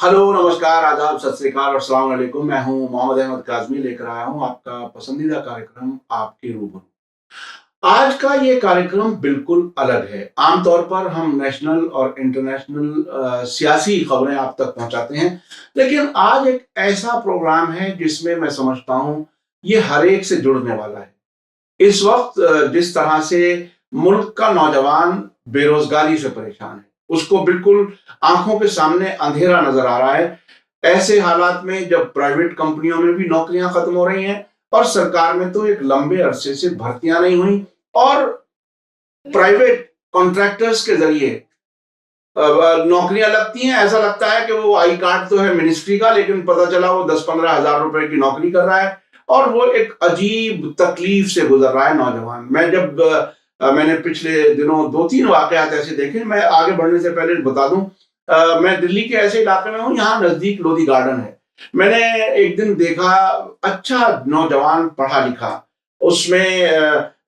Hello, नमस्कार, आदाब, सत श्री अकाल और अस्सलाम वालेकुम। मैं हूं मोहम्मद अहमद काज़मी, लेकर आया हूं आपका पसंदीदा कार्यक्रम आपके रूबरू। आज का ये कार्यक्रम बिल्कुल अलग है। आमतौर पर हम नेशनल और इंटरनेशनल सियासी खबरें आप तक पहुंचाते हैं, लेकिन आज एक ऐसा प्रोग्राम है जिसमें मैं समझता हूं ये हर एक से जुड़ने वाला है। इस वक्त जिस तरह से मुल्क का नौजवान बेरोजगारी से परेशान है, उसको बिल्कुल आंखों के सामने अंधेरा नजर आ रहा है। ऐसे हालात में जब प्राइवेट कंपनियों में भी नौकरियां खत्म हो रही हैं और सरकार में तो एक लंबे अरसे से भर्तियां नहीं हुई और प्राइवेट कॉन्ट्रैक्टर्स के जरिए नौकरियां लगती हैं। ऐसा लगता है कि वो आई कार्ड तो है मिनिस्ट्री का, लेकिन पता चला वो 10-15 हजार रुपए की नौकरी कर रहा है और वो एक अजीब तकलीफ से गुजर रहा है नौजवान। मैंने पिछले दिनों 2-3 वाकयात ऐसे देखे। मैं आगे बढ़ने से पहले बता दूं, मैं दिल्ली के ऐसे इलाके में हूँ, यहाँ नजदीक लोधी गार्डन है। मैंने एक दिन देखा, अच्छा नौजवान पढ़ा लिखा, उसमें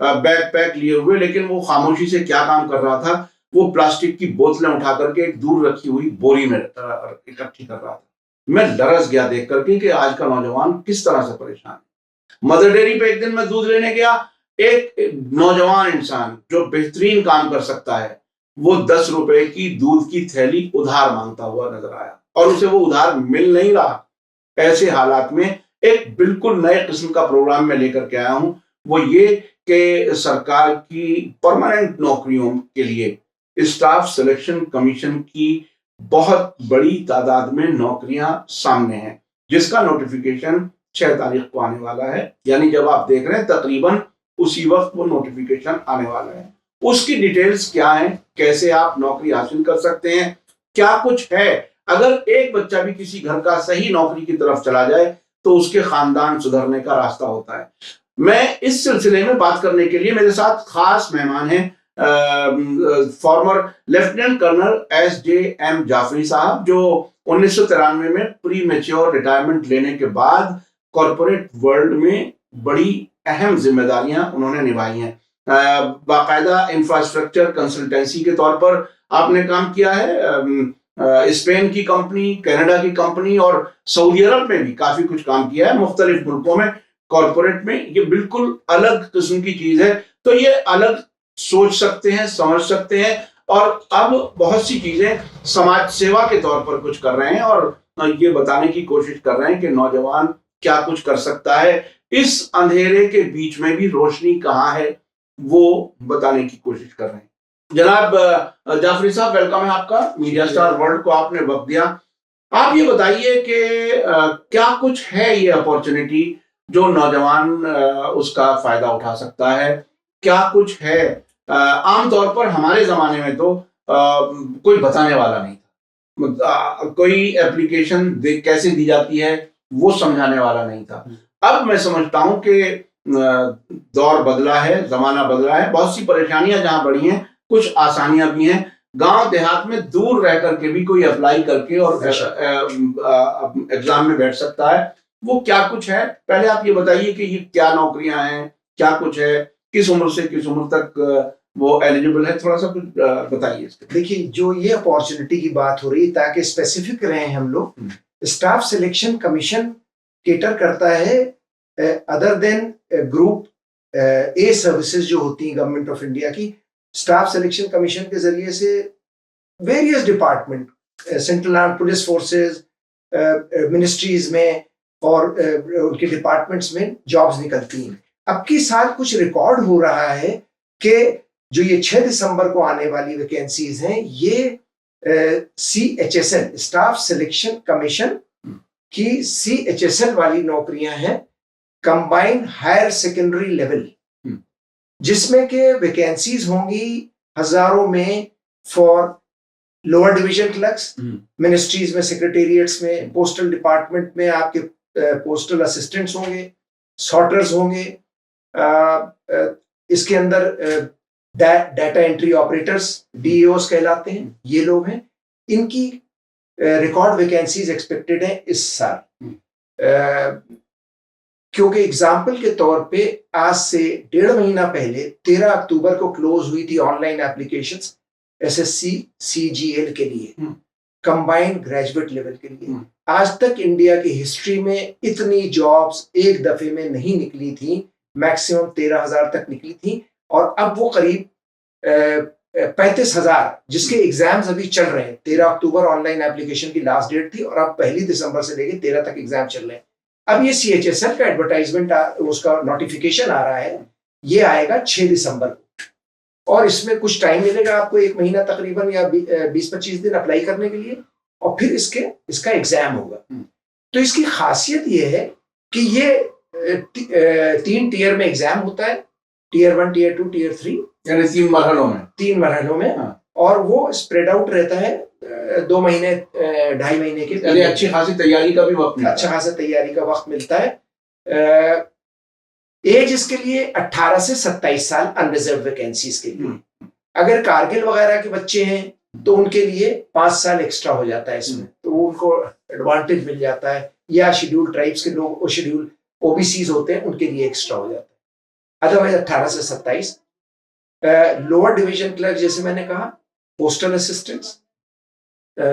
बैग पैक लिए हुए, लेकिन वो खामोशी से क्या काम कर रहा था, वो प्लास्टिक की बोतलें उठा करके एक दूर रखी हुई बोरी में इकट्ठी कर रहा था। मैं लरस गया देख करके कि आज का नौजवान किस तरह से परेशान है। मदर डेयरी पे एक दिन मैं दूध लेने गया, एक नौजवान इंसान जो बेहतरीन काम कर सकता है, वो 10 रुपए की दूध की थैली उधार मांगता हुआ नजर आया और उसे वो उधार मिल नहीं रहा। ऐसे हालात में एक बिल्कुल नए किस्म का प्रोग्राम में लेकर के आया हूं, वो ये कि सरकार की परमानेंट नौकरियों के लिए स्टाफ सिलेक्शन कमीशन की बहुत बड़ी तादाद में नौकरियां सामने हैं, जिसका नोटिफिकेशन 6 तारीख को आने वाला है। यानी जब आप देख रहे हैं तकरीबन उसी वक्त वो नोटिफिकेशन आने वाला है। उसकी डिटेल्स क्या है, कैसे आप नौकरी हासिल कर सकते हैं, क्या कुछ है। अगर एक बच्चा भी किसी घर का सही नौकरी की तरफ चला जाए तो उसके खानदान सुधरने का रास्ता होता है। मैं इस सिलसिले में बात करने के लिए मेरे साथ खास मेहमान हैं, former lieutenant colonel SJM Jafri साहब, जो 1993 में प्री मेच्योर रिटायरमेंट लेने के बाद कॉरपोरेट वर्ल्ड में बड़ी अहम जिम्मेदारियां उन्होंने निभाई हैं। बाकायदा इंफ्रास्ट्रक्चर कंसल्टेंसी के तौर पर आपने काम किया है। स्पेन की कंपनी, कनाडा की कंपनी और सऊदी अरब में भी काफी कुछ काम किया है, मुख्तलिफ मुल्कों में कॉरपोरेट में। ये बिल्कुल अलग किस्म की चीज है, तो ये अलग सोच सकते हैं, समझ सकते हैं और अब बहुत सी चीजें समाज सेवा के तौर पर कुछ कर रहे हैं और ये बताने की कोशिश कर रहे हैं कि नौजवान क्या कुछ कर सकता है। इस अंधेरे के बीच में भी रोशनी कहाँ है, वो बताने की कोशिश कर रहे हैं। जनाब जाफरी साहब, वेलकम है आपका। मीडिया स्टार वर्ल्ड को आपने वक्त दिया। आप ये बताइए कि क्या कुछ है ये अपॉर्चुनिटी जो नौजवान उसका फायदा उठा सकता है, क्या कुछ है। आमतौर पर हमारे जमाने में तो कोई बताने वाला नहीं था, कोई एप्लीकेशन कैसे दी जाती है वो समझाने वाला नहीं था। अब मैं समझता हूं कि दौर बदला है, जमाना बदला है, बहुत सी परेशानियां जहां बढ़ी हैं, कुछ आसानियां भी हैं। गांव देहात में दूर रह करके भी कोई अप्लाई करके और एग्जाम में बैठ सकता है। वो क्या कुछ है, पहले आप ये बताइए कि ये क्या नौकरियां हैं, क्या कुछ है, किस उम्र से किस उम्र तक वो एलिजिबल है, थोड़ा सा कुछ बताइए इसके। देखिए, जो ये अपॉर्चुनिटी की बात हो रही है, ताकि स्पेसिफिक रहे हम लोग, स्टाफ सिलेक्शन कमीशन केटर करता है other than group A services जो होती हैं गवर्नमेंट ऑफ इंडिया की। स्टाफ सिलेक्शन कमीशन के जरिए से various department, central arm police forces, ministries में और उनके डिपार्टमेंट्स में जॉब्स निकलती हैं। अब की साल कुछ रिकॉर्ड हो रहा है कि जो ये 6 दिसंबर को आने वाली वैकेंसीज हैं, ये CHSL स्टाफ सिलेक्शन कमीशन की CHSL वाली नौकरियां हैं, कंबाइंड हायर सेकेंडरी लेवल, जिसमें के वैकेंसीज होंगी हजारों में for lower division clerks, ministries में, सेक्रेटेरिएट्स में, पोस्टल डिपार्टमेंट में आपके पोस्टल असिस्टेंट्स होंगे, सॉर्टर्स होंगे, इसके अंदर डाटा एंट्री ऑपरेटर्स DEOs कहलाते हैं, ये लोग हैं। इनकी रिकॉर्ड वैकेंसीज एक्सपेक्टेड है इस साल। क्योंकि एग्जाम्पल के तौर पे आज से 1.5 महीना पहले 13 अक्टूबर को क्लोज हुई थी ऑनलाइन एप्लीकेशंस SSC CGL के लिए। कंबाइंड ग्रेजुएट लेवल के लिए। आज तक इंडिया की हिस्ट्री में इतनी जॉब्स एक दफे में नहीं निकली थी, मैक्सिमम 13,000 तक निकली थी, और अब वो करीब 35,000 जिसके एग्जाम्स अभी चल रहे हैं। 13 अक्टूबर ऑनलाइन एप्लीकेशन की लास्ट डेट थी और अब 1 दिसंबर से लेकर 13 तक एग्जाम चल रहे हैं। अब ये CHSL का एडवर्टाइजमेंट उसका नोटिफिकेशन आ रहा है, ये आएगा 6 दिसंबर को, और इसमें कुछ टाइम मिलेगा आपको, 1 महीना तकरीबन या 20-25 दिन अप्लाई करने के लिए, और फिर इसका एग्जाम होगा। तो इसकी खासियत ये है कि ये 3 टीयर में एग्जाम होता है, टीयर 1, टीयर 2, टीयर 3, यानी 3 मरहलों में। 3 मरहलों में। हाँ। और वो स्प्रेड आउट रहता है 2 महीने 2.5 महीने के, यानी अच्छी खासी तैयारी का भी वक्त मिलता है। अच्छा खासा तैयारी का वक्त मिलता है। एज इसके लिए 18 से 27 साल अनरिजर्व वैकेंसीज के लिए। अगर कारगिल वगैरह के बच्चे हैं तो उनके लिए 5 साल एक्स्ट्रा हो जाता है इसमें, तो उनको एडवांटेज मिल जाता है, या शेड्यूल ट्राइब्स के लोग, शेड्यूल OBCs होते हैं, उनके लिए एक्स्ट्रा हो जाता है। अदरवाइज 18 से 27। लोअर डिवीजन क्लर्क जैसे मैंने कहा, postal assistants,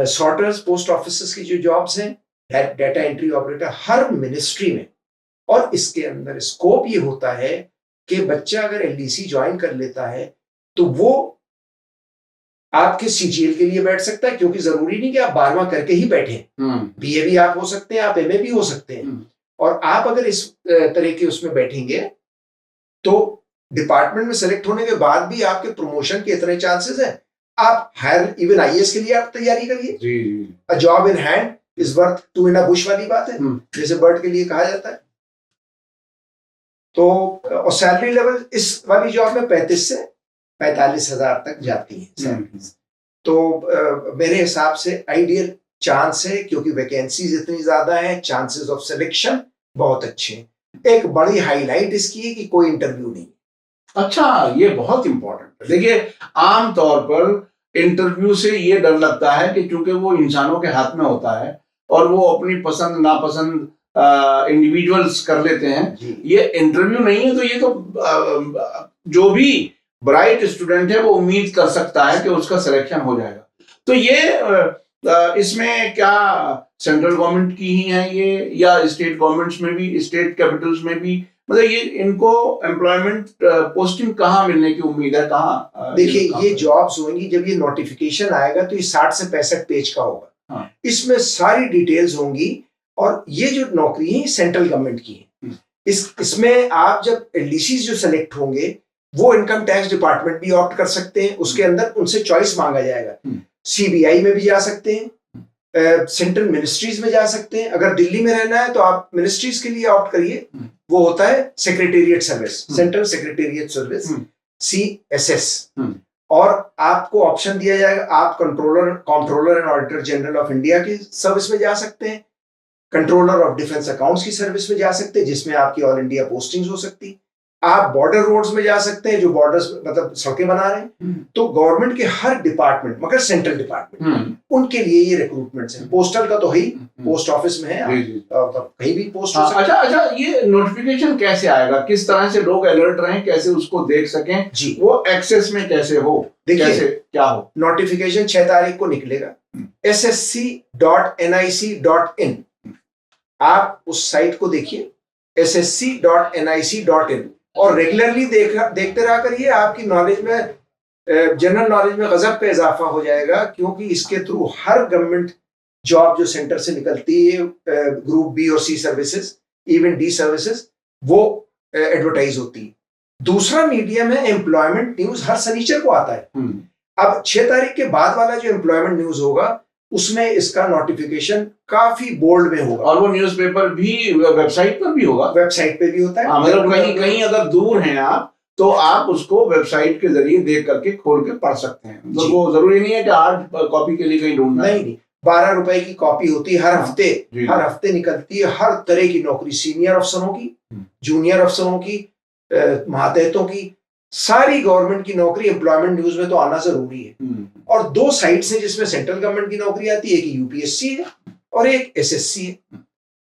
sorters, post office की जो जॉब्स हैं, डाटा एंट्री ऑपरेटर, हर मिनिस्ट्री में। और इसके अंदर स्कोप ये होता है कि बच्चा अगर LDC ज्वाइन कर लेता है तो वो आपके CGL के लिए बैठ सकता है, क्योंकि जरूरी नहीं कि आप 12वां करके ही बैठे। BA भी आप हो सकते हैं, आप MA भी हो सकते हैं। और आप अगर इस तरह के उसमें बैठेंगे तो डिपार्टमेंट में सेलेक्ट होने के बाद भी आपके प्रमोशन के इतने चांसेस हैं, आप हायर इवन IAS के लिए आप तैयारी करिए। A job in hand is worth 2 in a bush वाली बात है, जैसे बर्ड के लिए कहा जाता है। तो और सैलरी लेवल इस वाली जॉब में 35 से 45,000 तक जाती है सैलरीज। तो मेरे हिसाब से आइडियल चांस है, क्योंकि वैकेंसीज इतनी ज्यादा है, चांसेस ऑफ सिलेक्शन बहुत अच्छे हैं। एक बड़ी हाईलाइट इसकी है कि कोई इंटरव्यू नहीं। अच्छा, ये बहुत इंपॉर्टेंट है। देखिए, आमतौर पर इंटरव्यू से ये डर लगता है कि चूंकि वो इंसानों के हाथ में होता है और वो अपनी पसंद नापसंद इंडिविजुअल्स कर लेते हैं। ये इंटरव्यू नहीं है, तो ये तो जो भी ब्राइट स्टूडेंट है वो उम्मीद कर सकता है कि उसका सिलेक्शन हो जाएगा। तो ये इसमें क्या सेंट्रल गवर्नमेंट की ही है ये, या स्टेट गवर्नमेंट्स में भी, स्टेट कैपिटल्स में भी, मतलब ये इनको एम्प्लॉयमेंट पोस्टिंग कहाँ मिलने की उम्मीद है, कहाँ? देखिए, ये जॉब्स होंगी, जब ये नोटिफिकेशन आएगा तो ये 60 से 65 पेज का होगा। हाँ। इसमें सारी डिटेल्स होंगी, और ये जो नौकरी है सेंट्रल गवर्नमेंट की है। इसमें आप जब LDC जो सेलेक्ट होंगे वो इनकम टैक्स डिपार्टमेंट भी ऑप्ट कर सकते हैं, उसके अंदर उनसे चॉइस मांगा जाएगा। CBI में भी जा सकते हैं, सेंट्रल मिनिस्ट्रीज में जा सकते हैं। अगर दिल्ली में रहना है तो आप मिनिस्ट्रीज के लिए ऑप्ट करिए, वो होता है secretariat service, central secretariat service, CSS। और आपको ऑप्शन दिया जाएगा, आप controller and auditor general of India की सर्विस में जा सकते हैं, कंट्रोलर ऑफ डिफेंस अकाउंट्स की सर्विस में जा सकते हैं, जिसमें आपकी ऑल इंडिया पोस्टिंग्स हो सकती। आप बॉर्डर रोड्स में जा सकते हैं, जो बॉर्डर्स मतलब सड़कें बना रहे हैं। तो गवर्नमेंट के हर डिपार्टमेंट, मगर सेंट्रल डिपार्टमेंट, उनके लिए ये रिक्रूटमेंट्स हैं। पोस्टल का तो ही पोस्ट ऑफिस में है, कहीं भी पोस्ट हो सकता है। अच्छा, ये नोटिफिकेशन कैसे आएगा, किस तरह से लोग अलर्ट रहें, कैसे उसको देख सकें जी, वो एक्सेस में कैसे हो, कैसे क्या हो? नोटिफिकेशन 6 तारीख को निकलेगा, ssc.nic.in। आप उस साइट को देखिए, ssc.nic.in, और रेगुलरली देखते रहा करिए। आपकी नॉलेज में, जनरल नॉलेज में गजब का इजाफा हो जाएगा, क्योंकि इसके थ्रू हर गवर्नमेंट जॉब जो सेंटर से निकलती है, ग्रुप B और C services, even D services, वो एडवर्टाइज होती है। दूसरा मीडियम है एम्प्लॉयमेंट न्यूज, हर शनिचर को आता है। अब 6 तारीख के बाद वाला जो एम्प्लॉयमेंट न्यूज होगा उसमें इसका नोटिफिकेशन काफी बोल्ड में होगा, और वो न्यूज़पेपर भी वेबसाइट पर भी होगा। वेबसाइट पे भी होता है। मतलब कहीं अगर दूर हैं आप तो आप उसको वेबसाइट के जरिए देख करके खोल के पढ़ सकते हैं। तो वो जरूरी नहीं है कि हार्ड कॉपी के लिए कहीं ढूंढना। नहीं, 12 रुपए की कॉपी होती है हर हफ्ते निकलती है, हर तरह की नौकरी, सीनियर अफसरों की, जूनियर अफसरों की, मातहतों की, सारी गवर्नमेंट की नौकरी एम्प्लॉयमेंट न्यूज में तो आना जरूरी है। और 2 साइट्स हैं जिसमें सेंट्रल गवर्नमेंट की नौकरी आती है, एक UPSC है और एक SSC है।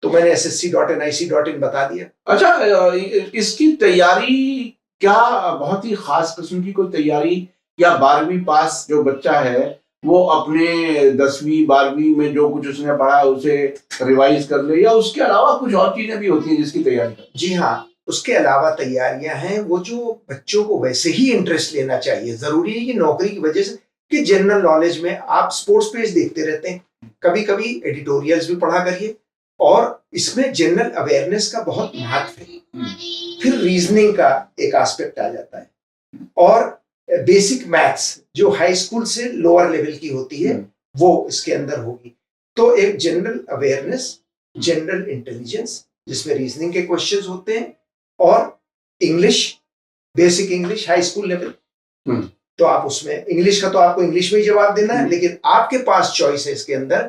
तो मैंने ssc.nic.in बता दिया। अच्छा, इसकी तैयारी क्या बहुत ही खास किस्म की कोई तैयारी, या 12वीं पास जो बच्चा है वो अपने 10वीं 12वीं में जो कुछ उसने पढ़ा है उसे रिवाइज कर ले, या उसके अलावा कुछ और चीजें भी होती हैं जिसकी तैयारी कर? जी हाँ, उसके अलावा तैयारियां हैं वो जो बच्चों को वैसे ही इंटरेस्ट लेना चाहिए। जरूरी है कि नौकरी की वजह से, कि जनरल नॉलेज में आप स्पोर्ट्स पेज देखते रहते हैं, कभी कभी एडिटोरियल्स भी पढ़ा करिए, और इसमें जनरल अवेयरनेस का बहुत महत्व है। फिर रीजनिंग का एक एस्पेक्ट आ जाता है, और बेसिक मैथ्स जो हाई स्कूल से लोअर लेवल की होती है वो इसके अंदर होगी। तो एक जनरल अवेयरनेस, जनरल इंटेलिजेंस जिसमें रीजनिंग के क्वेश्चंस होते हैं, और English, basic English high school level. तो आप उसमें इंग्लिश का तो आपको इंग्लिश में ही जवाब देना है, लेकिन आपके पास चॉइस है इसके अंदर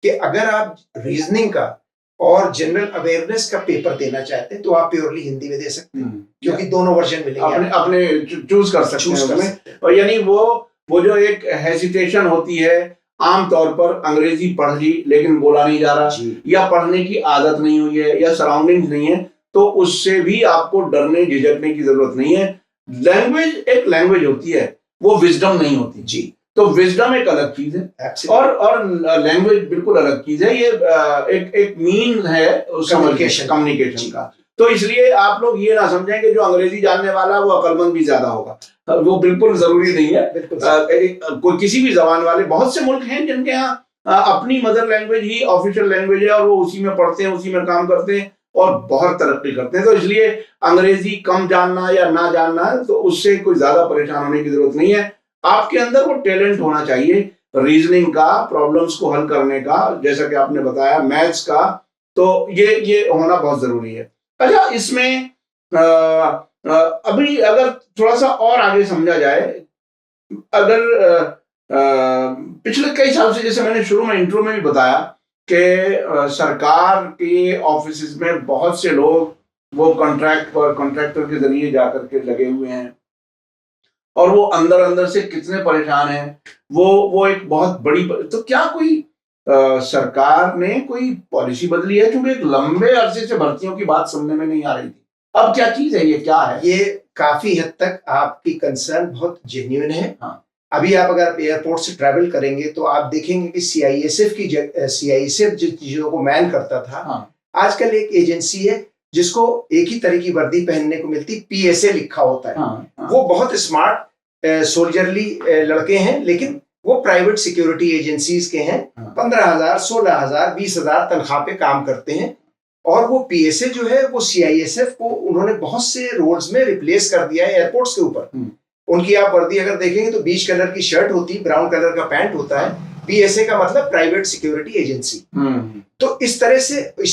कि अगर आप रीजनिंग का और जनरल अवेयरनेस का पेपर देना चाहते हैं तो आप प्योरली हिंदी में दे सकते हैं, क्योंकि दोनों वर्जन मिलेंगे, अपने चूज कर सकते हैं उसमें। और यानी वो जो एक हेसिटेशन होती है, आमतौर पर अंग्रेजी पढ़ ली लेकिन बोला नहीं जा रहा, या पढ़ने की आदत नहीं हुई है, या सराउंडिंग्स नहीं है, तो उससे भी आपको डरने झिझकने की जरूरत नहीं है। लैंग्वेज एक लैंग्वेज होती है, वो विजडम नहीं होती जी। तो विजडम एक अलग चीज है, और लैंग्वेज बिल्कुल अलग चीज है। ये एक मीन है कम्युनिकेशन का। तो इसलिए आप लोग ये ना समझें कि जो अंग्रेजी जानने वाला है वो अक्लमंद भी ज्यादा होगा, वो बिल्कुल जरूरी नहीं है। कोई किसी भी जबान वाले, बहुत से मुल्क हैं जिनके यहाँ अपनी मदर लैंग्वेज ही ऑफिशियल लैंग्वेज है, और वो उसी में पढ़ते हैं, उसी में काम करते हैं, और बहुत तरक्की करते हैं। तो इसलिए अंग्रेजी कम जानना या ना जानना है तो उससे कोई ज्यादा परेशान होने की जरूरत नहीं है। आपके अंदर वो टैलेंट होना चाहिए रीजनिंग का, प्रॉब्लम्स को हल करने का, जैसा कि आपने बताया मैथ्स का, तो ये होना बहुत जरूरी है। अच्छा, इसमें अभी अगर थोड़ा सा और आगे समझा जाए, अगर पिछले कई साल से, जैसे मैंने शुरू में इंट्रो में भी बताया कि सरकार के ऑफिस में बहुत से लोग वो कॉन्ट्रैक्टर के जरिए जाकर के लगे हुए हैं, और वो अंदर अंदर से कितने परेशान हैं, वो एक बहुत बड़ी। तो क्या कोई सरकार ने कोई पॉलिसी बदली है? क्योंकि एक लंबे अरसे से भर्तियों की बात सुनने में नहीं आ रही थी। अब क्या चीज है, ये क्या है? ये काफी हद तक आपकी कंसर्न बहुत जेन्युइन है। हाँ। अभी आप अगर एयरपोर्ट से ट्रैवल करेंगे तो आप देखेंगे कि सीआईएसएफ जिन चीजों को मैन करता था, हाँ। आजकल एक एजेंसी है जिसको एक ही तरह की वर्दी पहनने को मिलती, पीएसए लिखा होता है। हाँ, हाँ। वो बहुत स्मार्ट सोल्जरली लड़के हैं, लेकिन वो प्राइवेट सिक्योरिटी एजेंसीज के हैं। 15,000, 16,000, 20,000 तनख्वाह पे काम करते हैं, और वो पीएसए जो है वो सीआईएसएफ को उन्होंने बहुत से रोल्स में रिप्लेस कर दिया है एयरपोर्ट्स के ऊपर। उनकी आप वर्दी अगर देखेंगे तो बीच कलर की शर्ट होती है, ब्राउन कलर का पैंट होता है। पीएसए का मतलब प्राइवेट सिक्योरिटी एजेंसी। तो इसी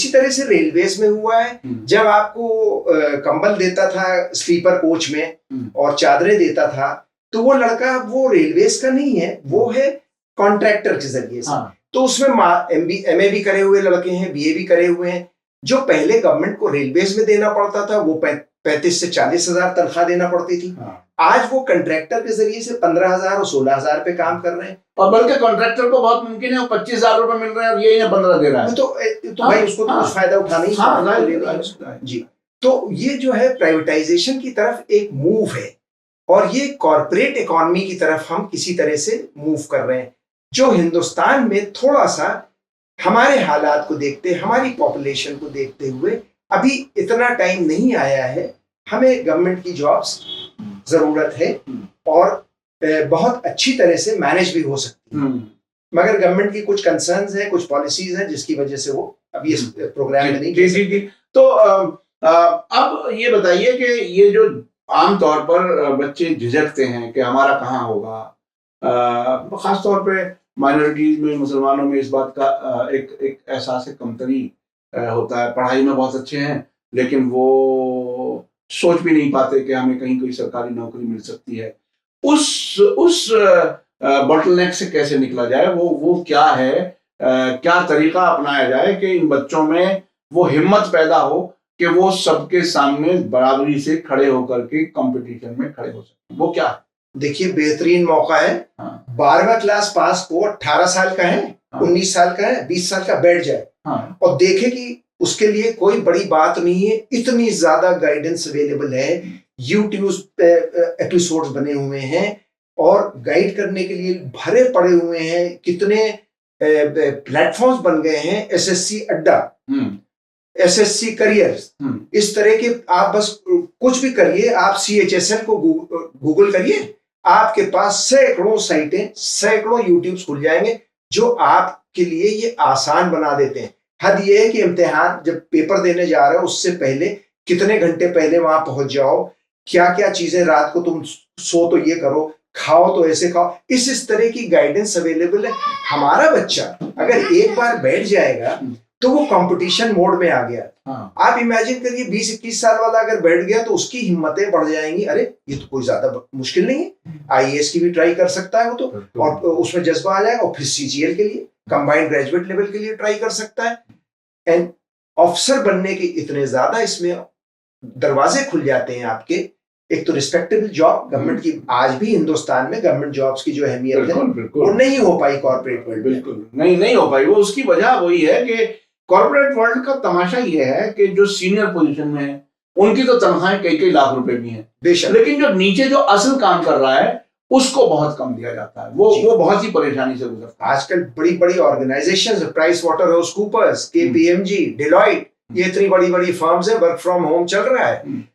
तरह से रेलवेज में हुआ है। जब आपको कंबल देता था स्लीपर कोच में और चादरें देता था, तो वो लड़का वो रेलवेज का नहीं है, वो है कॉन्ट्रैक्टर के जरिए से। हाँ। तो उसमें एमए भी करे हुए लड़के हैं, बीए भी करे हुए हैं। जो पहले गवर्नमेंट को रेलवेज में देना पड़ता था वो 35 से 40,000 तनख्वाह देना पड़ती थी। हाँ। आज वो कॉन्ट्रैक्टर के जरिए से 15,000 और 16,000 पे काम कर रहे हैं, और बल्कि कॉन्ट्रैक्टर को बहुत मुमकिन है 25,000 रुपए मिल रहे हैं और ये इन्हें 15 दे रहा है। तो भाई उसको तो कुछ फायदा उठाना ही जी। तो ये जो है प्राइवेटाइजेशन की तरफ एक मूव है, और ये कॉर्पोरेट इकोनॉमी की तरफ हम किसी तरह से मूव कर रहे हैं, जो हिंदुस्तान में थोड़ा सा हमारे हालात को देखते, हमारी पॉपुलेशन को देखते हुए अभी इतना टाइम नहीं आया है। हमें गवर्नमेंट की जॉब्स जरूरत है, और बहुत अच्छी तरह से मैनेज भी हो सकती है, मगर गवर्नमेंट की कुछ कंसर्न्स है, कुछ पॉलिसीज हैं जिसकी वजह से वो अभी इस प्रोग्राम में नहीं। जी। तो अब ये बताइए कि ये जो आमतौर पर बच्चे झिझकते हैं कि हमारा कहाँ होगा, खासतौर पे माइनॉरिटीज में, मुसलमानों में इस बात का एक एहसास कमतरी होता है। पढ़ाई में बहुत अच्छे हैं लेकिन वो सोच भी नहीं पाते कि हमें कहीं कोई सरकारी नौकरी मिल सकती है। उस बॉटलनेक से कैसे निकला जाए? वो क्या है, क्या तरीका अपनाया जाए कि इन बच्चों में वो हिम्मत पैदा हो कि वो सबके सामने बराबरी से खड़े होकर के कंपटीशन में खड़े हो सके? वो क्या है? देखिए, बेहतरीन मौका है। 12वां क्लास पास को 18 साल का है, 19 साल का है, 20 साल का बैठ जाए और देखे कि उसके लिए कोई बड़ी बात नहीं है। इतनी ज्यादा गाइडेंस अवेलेबल है, यूट्यूब एपिसोड्स बने हुए हैं, और गाइड करने के लिए भरे पड़े हुए हैं। कितने प्लेटफॉर्म्स बन गए हैं, एसएससी अड्डा, एसएससी करियर्स, इस तरह के। आप बस कुछ भी करिए, आप CHSL को गूगल करिए, आपके पास सैकड़ों साइटें, सैकड़ों यूट्यूब खुल जाएंगे जो आपके लिए ये आसान बना देते हैं। हद ये है कि इम्तिहान जब पेपर देने जा रहे हो उससे पहले कितने घंटे पहले वहां पहुंच जाओ, क्या क्या चीजें, रात को तुम सो तो ये करो, खाओ तो ऐसे खाओ, इस तरह की गाइडेंस अवेलेबल है। हमारा बच्चा अगर एक बार बैठ जाएगा तो वो कंपटीशन मोड में आ गया। हाँ। आप इमेजिन करिए 20-21 साल वाला अगर बैठ गया तो उसकी हिम्मतें बढ़ जाएंगी। अरे ये तो कोई ज्यादा मुश्किल नहीं है, IAS की भी ट्राई कर सकता है वो तो, और उसमें जज्बा आ जाएगा, और फिर CGL के लिए, कंबाइंड ग्रेजुएट लेवल के लिए ट्राई कर सकता है। एंड ऑफिसर बनने के इतने ज्यादा इसमें दरवाजे खुल जाते हैं आपके। एक तो रिस्पेक्टेबल जॉब गवर्नमेंट की, आज भी हिंदुस्तान में गवर्नमेंट जॉब्स की जो अहमियत है वो नहीं हो पाई कॉर्पोरेट वर्ल्ड में। बिल्कुल नहीं हो पाई। वो उसकी वजह वही है कि कॉर्पोरेट वर्ल्ड का तमाशा ये है कि जो सीनियर पोजीशन में है उनकी तो तनख्वाहें कई लाख रुपए भी हैं बेशक, लेकिन जो नीचे जो असल काम कर रहा है उसको बहुत कम दिया जाता है। वो बहुत ही परेशानी से गुजरता है। आजकल बड़ी बड़ी organisations, PricewaterhouseCoopers, KPMG, Deloitte, ये इतनी बड़ी बड़ी फर्म्स है, वर्क फ्रॉम होम चल रहा है।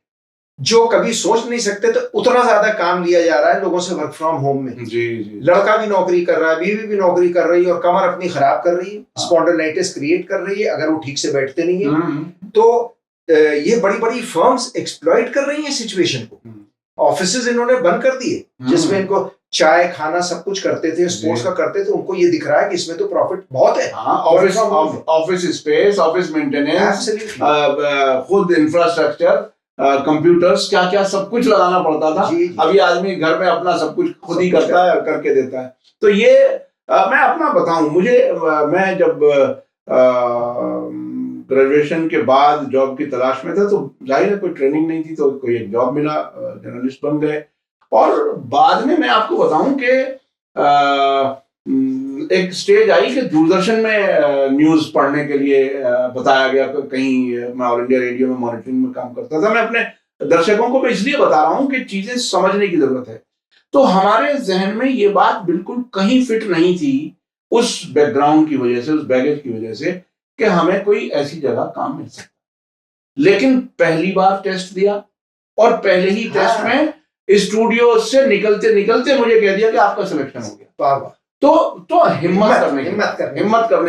जो कभी सोच नहीं सकते तो उतना ज्यादा काम लिया जा रहा है लोगों से वर्क फ्रॉम होम में। जी। लड़का भी नौकरी कर रहा है, बीवी भी नौकरी कर रही है, और कमर अपनी खराब कर रही है, स्पॉन्डिलाइटिस क्रिएट कर रही है अगर वो ठीक से बैठते नहीं है। तो ये बड़ी बड़ी फर्म्स एक्सप्लॉइट कर रही हैं सिचुएशन को। ऑफिसेज इन्होंने बंद कर दिए जिसमें इनको चाय खाना सब कुछ करते थे, स्पोर्ट्स का करते थे। उनको ये दिख रहा है कि इसमें तो प्रॉफिट बहुत है। ऑफिस स्पेस, ऑफिस मेंटेनेंस, खुद इंफ्रास्ट्रक्चर, कंप्यूटर्स, क्या क्या सब कुछ लगाना पड़ता था। अभी आदमी घर में अपना सब कुछ खुद ही करता है, करके देता है। तो ये मैं अपना बताऊं, मैं जब ग्रेजुएशन के बाद जॉब की तलाश में था तो जाहिर है कोई ट्रेनिंग नहीं थी, तो कोई एक जॉब मिला, जर्नलिस्ट बन गए। और बाद में मैं आपको बताऊं कि एक स्टेज आई कि दूरदर्शन में न्यूज पढ़ने के लिए बताया गया। कहीं मैं ऑल इंडिया रेडियो में मॉनिटरिंग में काम करता था। मैं अपने दर्शकों को मैं इसलिए बता रहा हूं कि चीजें समझने की जरूरत है। तो हमारे जहन में ये बात बिल्कुल कहीं फिट नहीं थी उस बैकग्राउंड की वजह से, उस बैगेज की वजह से, कि हमें कोई ऐसी जगह काम मिल सकता। लेकिन पहली बार टेस्ट दिया और पहले ही टेस्ट में स्टूडियो से निकलते निकलते मुझे कह दिया कि आपका सिलेक्शन हो गया। तो हिम्मत करने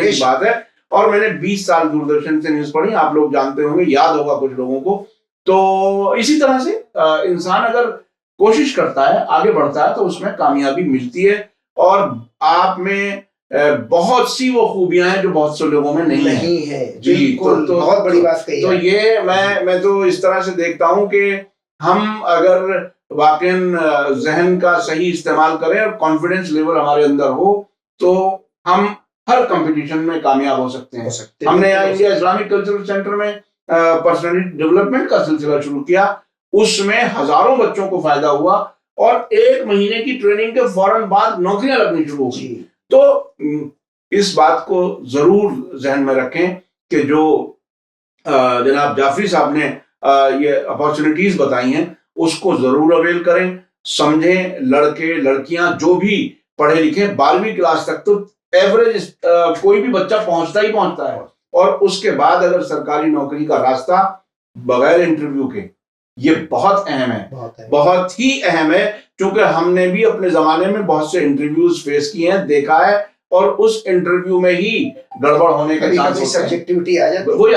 की बात है। और मैंने 20 साल दूरदर्शन से न्यूज पढ़ी, आप लोग जानते होंगे, याद होगा कुछ लोगों को। तो इसी तरह से इंसान अगर कोशिश करता है, आगे बढ़ता है, तो उसमें कामयाबी मिलती है। और आप में बहुत सी वो खूबियां हैं जो बहुत से लोगों में नहीं है। जी, तो बहुत बड़ी बात कही। तो ये मैं तो इस तरह से देखता हूं कि हम अगर वाकईन जहन का सही इस्तेमाल करें और कॉन्फिडेंस लेवल हमारे अंदर हो, तो हम हर कंपटीशन में कामयाब हो सकते हैं। हमने यहाँ इंडिया इस्लामिक कल्चरल सेंटर में पर्सनालिटी डेवलपमेंट का सिलसिला शुरू किया। उसमें हजारों बच्चों को फायदा हुआ और 1 महीने की ट्रेनिंग के फौरन बाद नौकरियां लगनी शुरू हो गई। तो इस बात को जरूर जहन में रखें कि जो जनाब जाफरी साहब ने ये अपॉर्चुनिटीज बताई हैं उसको जरूर अवेल करें, समझें। लड़के लड़कियां जो भी पढ़े लिखे, 12वीं क्लास तक तो एवरेज कोई भी बच्चा पहुंचता है। और उसके बाद अगर सरकारी नौकरी का रास्ता बगैर इंटरव्यू के, ये बहुत अहम है, बहुत ही अहम है। क्योंकि हमने भी अपने जमाने में बहुत से इंटरव्यूज फेस किए हैं, देखा है, और उस इंटरव्यू में ही गड़बड़ होने का चांस सब्जेक्टिविटी वही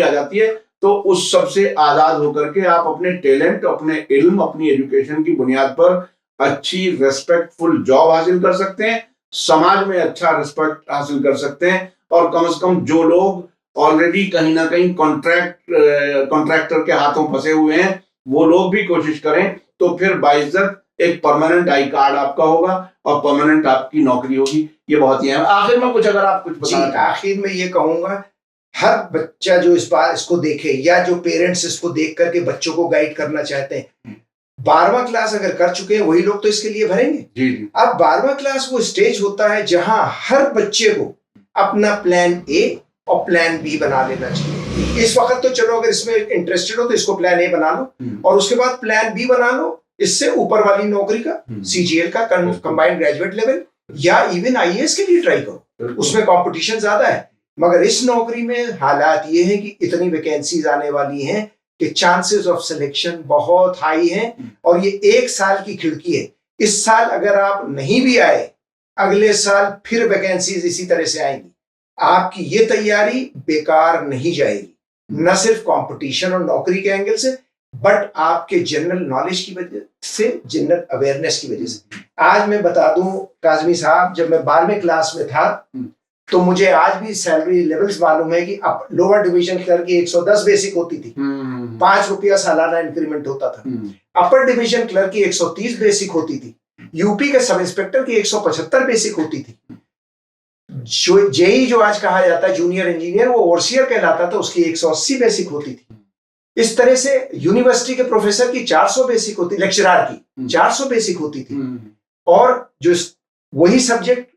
आ जाती है। तो उस सब से आजाद होकर के आप अपने टैलेंट, अपने इल्म, अपनी एजुकेशन की बुनियाद पर अच्छी रेस्पेक्टफुल जॉब हासिल कर सकते हैं, समाज में अच्छा रिस्पेक्ट हासिल कर सकते हैं। और कम से कम जो लोग ऑलरेडी कहीं ना कहीं कॉन्ट्रैक्टर के हाथों फंसे हुए हैं, वो लोग भी कोशिश करें, तो फिर बाइज्जत एक परमानेंट आई कार्ड आपका होगा और परमानेंट आपकी नौकरी होगी। ये बहुत ही है। आखिर में कुछ अगर आप कुछ बताना। आखिर में ये कहूंगा, हर बच्चा जो इसको देखे, या जो पेरेंट्स इसको देख करके बच्चों को गाइड करना चाहते हैं, 12वां क्लास अगर कर चुके हैं वही लोग तो इसके लिए भरेंगे। जी। अब 12वां क्लास वो स्टेज होता है जहां हर बच्चे को अपना प्लान ए और प्लान बी बना लेना चाहिए। इस वक्त तो चलो अगर इसमें इंटरेस्टेड हो तो इसको प्लान ए बना लो, और उसके बाद प्लान बी बना लो, इससे ऊपर वाली नौकरी का, CGL का, कंबाइंड ग्रेजुएट लेवल, या इवन IAS के लिए ट्राई करो, उसमें कंपटीशन ज्यादा है। मगर इस नौकरी में हालात ये है कि इतनी वैकेंसीज आने वाली हैं कि चांसेस ऑफ सिलेक्शन बहुत हाई हैं, और ये 1 साल की खिड़की है। इस साल अगर आप नहीं भी आए, अगले साल फिर वैकेंसीज इसी तरह से आएंगी। आपकी ये तैयारी बेकार नहीं जाएगी, न सिर्फ कंपटीशन और नौकरी के एंगल से, बट आपके जनरल नॉलेज की वजह से, जनरल अवेयरनेस की वजह से। आज मैं बता दूं काजमी साहब, जब मैं 12वीं क्लास में था तो मुझे आज भी सैलरी लेवल्स मालूम है कि लोअर डिवीजन क्लर्क की 110 बेसिक होती थी, 5 रुपया सालाना इंक्रीमेंट होता था। अपर डिवीजन क्लर्क की 130 बेसिक होती थी। यूपी के सब इंस्पेक्टर की 175 बेसिक होती थी। जो जेई जो आज कहा जाता है जूनियर इंजीनियर, वो ओवरसियर कहलाता था, उसकी 180 बेसिक होती थी। इस तरह से यूनिवर्सिटी के प्रोफेसर की 400 बेसिक होती, लेक्चरर की 400 बेसिक होती थी। और जो वही सब्जेक्ट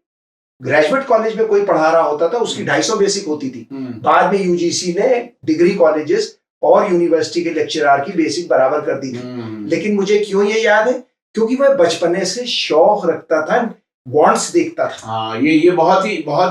ग्रेजुएट कॉलेज में कोई पढ़ा रहा होता था, उसकी 250 बेसिक होती थी। बाद में यूजीसी ने डिग्री कॉलेजेस और यूनिवर्सिटी के लेक्चरर की बेसिक बराबर कर दी थी। लेकिन मुझे क्यों ये याद है? क्योंकि मैं बचपने से शौक रखता था, वांट्स देखता था। हाँ, ये बहुत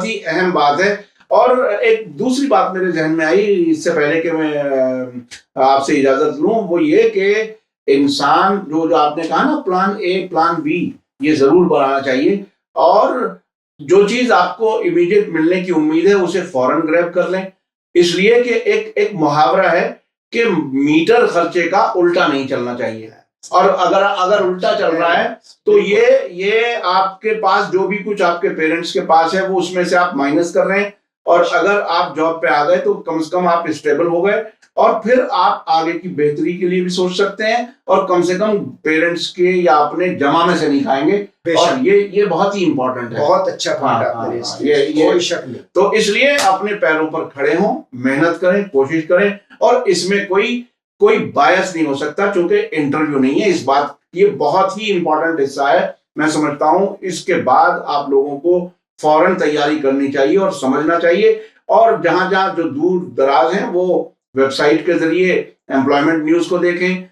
ही अहम बात है। और एक दूसरी बात मेरे जहन में आई इससे पहले कि मैं आपसे इजाजत लूं, वो ये कि इंसान जो आपने कहा ना, प्लान ए प्लान बी, ये जरूर बनाना चाहिए। और जो चीज आपको इमीडिएट मिलने की उम्मीद है उसे फौरन ग्रैब कर लें, इसलिए कि एक मुहावरा है कि मीटर खर्चे का उल्टा नहीं चलना चाहिए। और अगर उल्टा चल रहा है तो ये आपके पास जो भी कुछ आपके पेरेंट्स के पास है वो उसमें से आप माइनस कर रहे हैं। और अगर आप जॉब पे आ गए तो कम से कम आप स्टेबल हो गए, और फिर आप आगे की बेहतरी के लिए भी सोच सकते हैं, और कम से कम पेरेंट्स के या अपने जमा में से नहीं खाएंगे। और ये बहुत ही इंपॉर्टेंट है। बहुत अच्छा पॉइंट आपने रेज़ किया, कोई शक नहीं। तो इसलिए अपने पैरों पर खड़े हों, मेहनत करें, कोशिश करें, और इसमें कोई बायस नहीं हो सकता, क्योंकि इंटरव्यू नहीं है। इस बात ये बहुत ही इंपॉर्टेंट हिस्सा है, मैं समझता हूं। इसके बाद आप लोगों को फौरन तैयारी करनी चाहिए और समझना चाहिए। और जहां जहां जो दूर दराज हैं वो वेबसाइट के जरिए एम्प्लॉयमेंट न्यूज को देखें,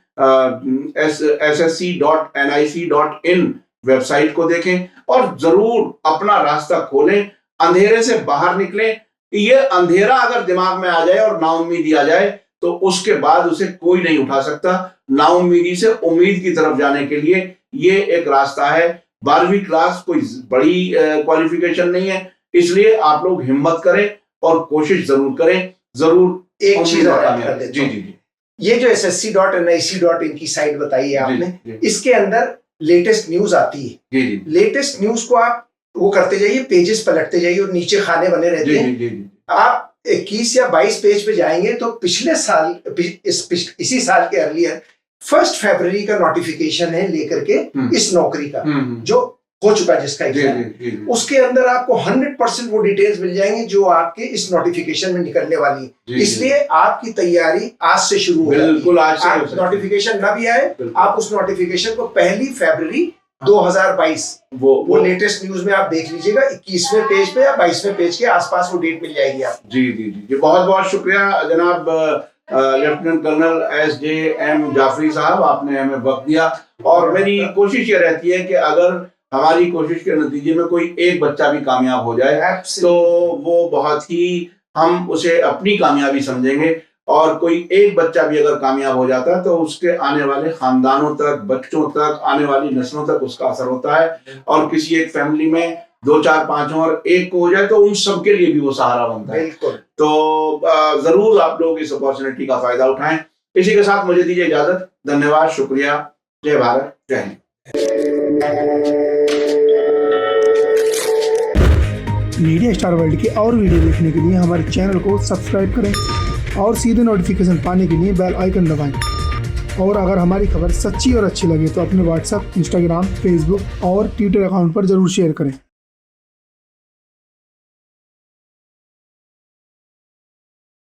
ssc.nic.in वेबसाइट को देखें, और जरूर अपना रास्ता खोलें, अंधेरे से बाहर निकलें। ये अंधेरा अगर दिमाग में आ जाए और नाउम्मीदी आ जाए तो उसके बाद उसे कोई नहीं उठा सकता। नाउम्मीदी से उम्मीद की तरफ जाने के लिए ये एक रास्ता है। 12वीं क्लास कोई बड़ी क्वालिफिकेशन नहीं है, इसलिए आप लोग हिम्मत करें और कोशिश जरूर करें। जरूर एक चीज और ऐड कर देता जी हूं। जी जी, ये जो ssc.nic.in की साइट बताई है आपने, इसके अंदर लेटेस्ट न्यूज आती है। जी जी, लेटेस्ट न्यूज को आप वो करते जाइए, पेजेस पलटते जाइए, और नीचे खाने बने रहते हैं। जी जी, आप 21 या 22 पेज पे जाएंगे तो पिछले साल, इसी साल के अर्लियर 1 फरवरी का नोटिफिकेशन है लेकर के इस नौकरी का, जो हो चुका जिसका एग्जाम, उसके अंदर आपको 100% वो डिटेल्स मिल जाएंगे जो आपके इस नोटिफिकेशन में निकलने वाली है। इसलिए आपकी तैयारी आज से शुरू हो जाएगी। बिल्कुल, आज से नोटिफिकेशन ना भी आए, आप उस नोटिफिकेशन को 1 फरवरी 2022 वो लेटेस्ट न्यूज में आप देख लीजिएगा, 21वें पेज पे या 22वें पेज के आसपास वो डेट मिल जाएगी आपको। जी जी जी, बहुत बहुत शुक्रिया जनाब लेफ्टिनेंट कर्नल SJM जाफरी साहब, आपने हमें वक्त दिया। और मेरी कोशिश ये रहती है कि अगर हमारी कोशिश के नतीजे में कोई एक बच्चा भी कामयाब हो जाए तो वो बहुत ही, हम उसे अपनी कामयाबी समझेंगे। और कोई एक बच्चा भी अगर कामयाब हो जाता है तो उसके आने वाले खानदानों तक, बच्चों तक, आने वाली नस्लों तक उसका असर होता है। और किसी एक फैमिली में 2 4 5 और एक को हो जाए तो उन सब के लिए भी वो सहारा बनता है। तो जरूर आप लोग इस अपॉर्चुनिटी का फायदा उठाएं। इसी के साथ मुझे दीजिए इजाजत। धन्यवाद, शुक्रिया, जय भारत, जय हिंद। मीडिया स्टार वर्ल्ड के और वीडियो देखने के लिए हमारे चैनल को सब्सक्राइब करें और सीधे नोटिफिकेशन पाने के लिए बेल आइकन दबाएं। और अगर हमारी खबर सच्ची और अच्छी लगे तो अपने व्हाट्सएप, इंस्टाग्राम, फेसबुक और ट्विटर अकाउंट पर जरूर शेयर करें।